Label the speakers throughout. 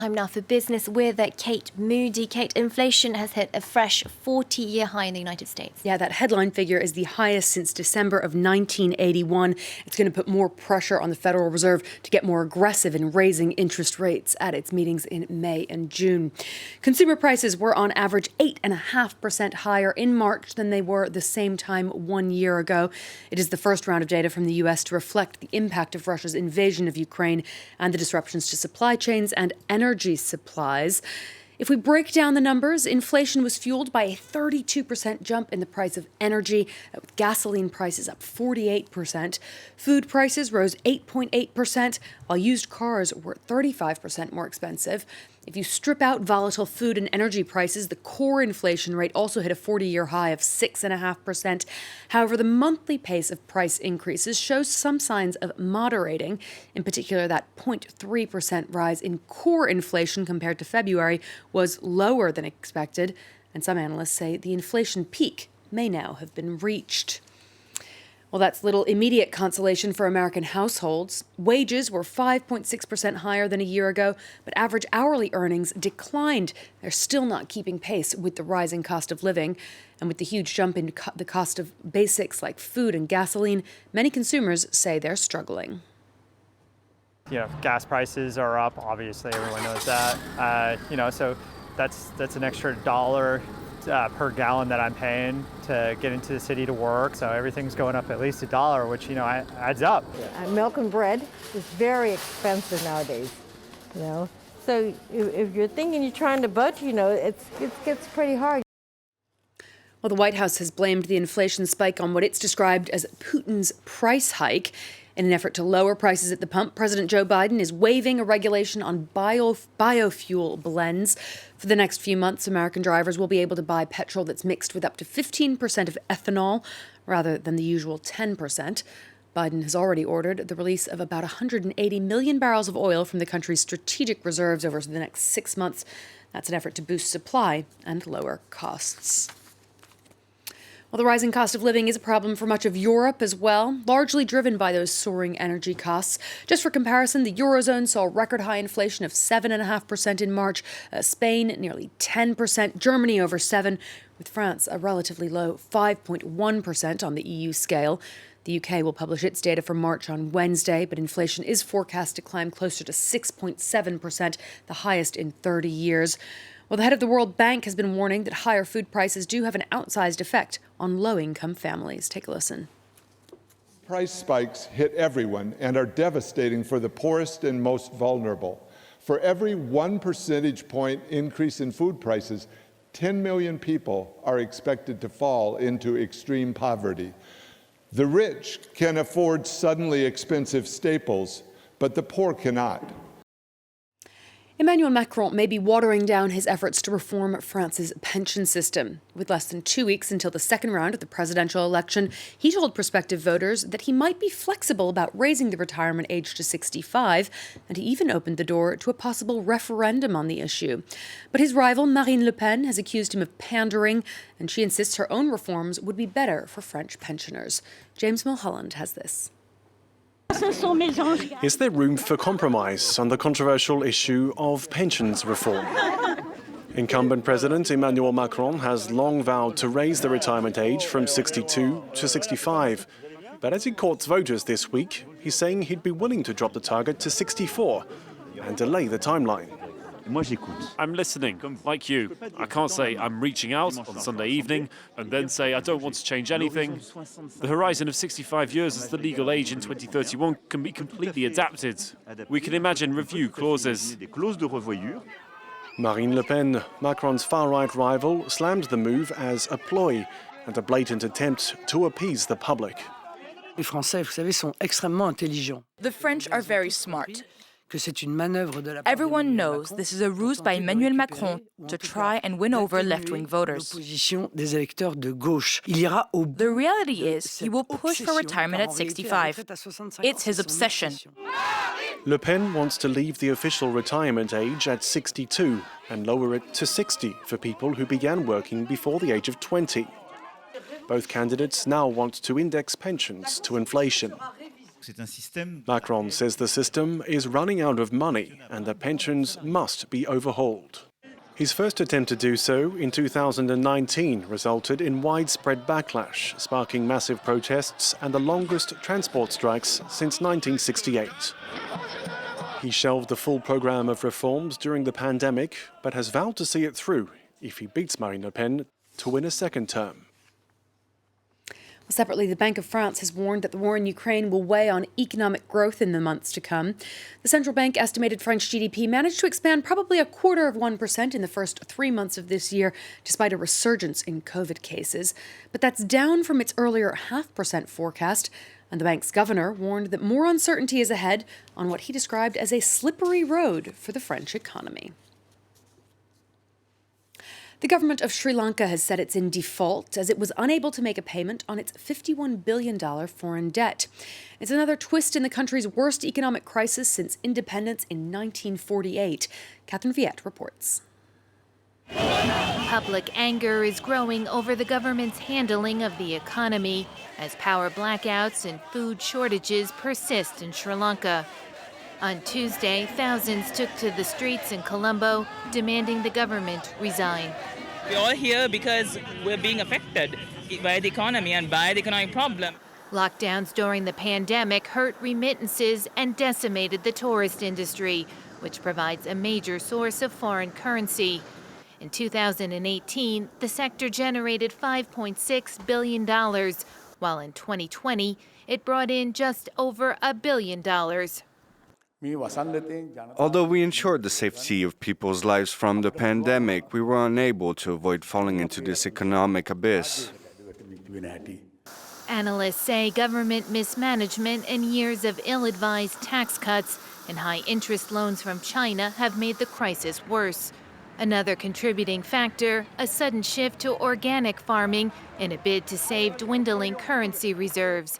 Speaker 1: Time now for business with Kate Moody. Kate, inflation has hit a fresh 40-year high in the United States.
Speaker 2: Yeah, that headline figure is the highest since December of 1981. It's going to put more pressure on the Federal Reserve to get more aggressive in raising interest rates at its meetings in May and June. Consumer prices were on average 8.5% higher in March than they were the same time 1 year ago. It is the first round of data from the U.S. to reflect the impact of Russia's invasion of Ukraine and the disruptions to supply chains and energy supplies. If we break down the numbers, inflation was fueled by a 32% jump in the price of energy, with gasoline prices up 48%. Food prices rose 8.8%, while used cars were 35% more expensive. If you strip out volatile food and energy prices, the core inflation rate also hit a 40-year high of 6.5%. However, the monthly pace of price increases shows some signs of moderating. In particular, that 0.3% rise in core inflation compared to February was lower than expected, and some analysts say the inflation peak may now have been reached. Well, that's little immediate consolation for American households. Wages were 5.6% higher than a year ago, but average hourly earnings declined. They're still not keeping pace with the rising cost of living. And with the huge jump in the cost of basics like food and gasoline, many consumers say they're struggling.
Speaker 3: Gas prices are up. Obviously, everyone knows that. So that's an extra $1 per gallon that I'm paying to get into the city to work. So everything's going up at least $1, which adds up.
Speaker 4: Milk and bread is very expensive nowadays. So if you're thinking you're trying to budget, it gets pretty hard.
Speaker 2: Well, the White House has blamed the inflation spike on what it's described as Putin's price hike. In an effort to lower prices at the pump, President Joe Biden is waiving a regulation on biofuel blends. For the next few months, American drivers will be able to buy petrol that's mixed with up to 15% of ethanol, rather than the usual 10%. Biden has already ordered the release of about 180 million barrels of oil from the country's strategic reserves over the next 6 months. That's an effort to boost supply and lower costs. Well, the rising cost of living is a problem for much of Europe as well, largely driven by those soaring energy costs. Just for comparison, the Eurozone saw record high inflation of 7.5% in March, Spain nearly 10%, Germany over 7%, with France a relatively low 5.1% on the EU scale. The UK will publish its data for March on Wednesday, but inflation is forecast to climb closer to 6.7%, the highest in 30 years. Well, the head of the World Bank has been warning that higher food prices do have an outsized effect on low-income families. Take a listen.
Speaker 5: Price spikes hit everyone and are devastating for the poorest and most vulnerable. For every 1 percentage point increase in food prices, 10 million people are expected to fall into extreme poverty. The rich can afford suddenly expensive staples, but the poor cannot.
Speaker 2: Emmanuel Macron may be watering down his efforts to reform France's pension system. With less than 2 weeks until the second round of the presidential election, he told prospective voters that he might be flexible about raising the retirement age to 65, and he even opened the door to a possible referendum on the issue. But his rival, Marine Le Pen, has accused him of pandering, and she insists her own reforms would be better for French pensioners. James Mulholland has this.
Speaker 6: Is there room for compromise on the controversial issue of pensions reform? Incumbent President Emmanuel Macron has long vowed to raise the retirement age from 62 to 65. But as he courts voters this week, he's saying he'd be willing to drop the target to 64 and delay the timeline.
Speaker 7: I'm listening, like you. I can't say I'm reaching out on Sunday evening and then say I don't want to change anything. The horizon of 65 years as the legal age in 2031 can be completely adapted. We can imagine review clauses.
Speaker 6: Marine Le Pen, Macron's far-right rival, slammed the move as a ploy and a blatant attempt to appease the public.
Speaker 8: Les Français, vous savez, sont extrêmement intelligents.
Speaker 9: The French are very smart. Everyone knows this is a ruse by Emmanuel Macron to try and win over left-wing voters. The reality is he will push for retirement at 65. It's his obsession.
Speaker 6: Le Pen wants to leave the official retirement age at 62 and lower it to 60 for people who began working before the age of 20. Both candidates now want to index pensions to inflation. Macron says the system is running out of money and that pensions must be overhauled. His first attempt to do so in 2019 resulted in widespread backlash, sparking massive protests and the longest transport strikes since 1968. He shelved the full program of reforms during the pandemic, but has vowed to see it through if he beats Marine Le Pen to win a second term.
Speaker 2: Separately, the Bank of France has warned that the war in Ukraine will weigh on economic growth in the months to come. The central bank estimated French GDP managed to expand probably 0.25% in the first 3 months of this year, despite a resurgence in COVID cases. But that's down from its earlier 0.5% forecast. And the bank's governor warned that more uncertainty is ahead on what he described as a slippery road for the French economy. The government of Sri Lanka has said it's in default as it was unable to make a payment on its $51 billion foreign debt. It's another twist in the country's worst economic crisis since independence in 1948. Catherine Viette reports.
Speaker 10: Public anger is growing over the government's handling of the economy as power blackouts and food shortages persist in Sri Lanka. On Tuesday, thousands took to the streets in Colombo, demanding the government resign.
Speaker 11: We're all here because we're being affected by the economy and by the economic problem.
Speaker 10: Lockdowns during the pandemic hurt remittances and decimated the tourist industry, which provides a major source of foreign currency. In 2018, the sector generated $5.6 billion, while in 2020, it brought in just over $1 billion.
Speaker 12: Although we ensured the safety of people's lives from the pandemic, we were unable to avoid falling into this economic abyss.
Speaker 10: Analysts say government mismanagement and years of ill-advised tax cuts and high-interest loans from China have made the crisis worse. Another contributing factor, a sudden shift to organic farming in a bid to save dwindling currency reserves.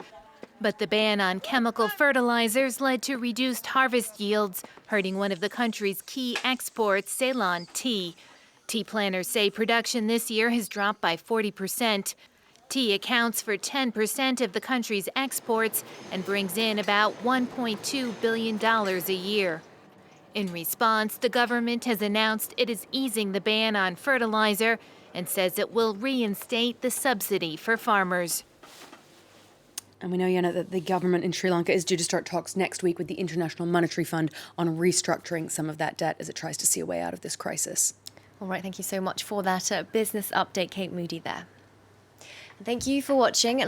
Speaker 10: But the ban on chemical fertilizers led to reduced harvest yields, hurting one of the country's key exports, Ceylon tea. Tea planters say production this year has dropped by 40%. Tea accounts for 10% of the country's exports and brings in about $1.2 billion a year. In response, the government has announced it is easing the ban on fertilizer and says it will reinstate the subsidy for farmers.
Speaker 2: And we know, Yana, that the government in Sri Lanka is due to start talks next week with the International Monetary Fund on restructuring some of that debt as it tries to see a way out of this crisis.
Speaker 1: All right, thank you so much for that business update, Kate Moody there. Thank you for watching.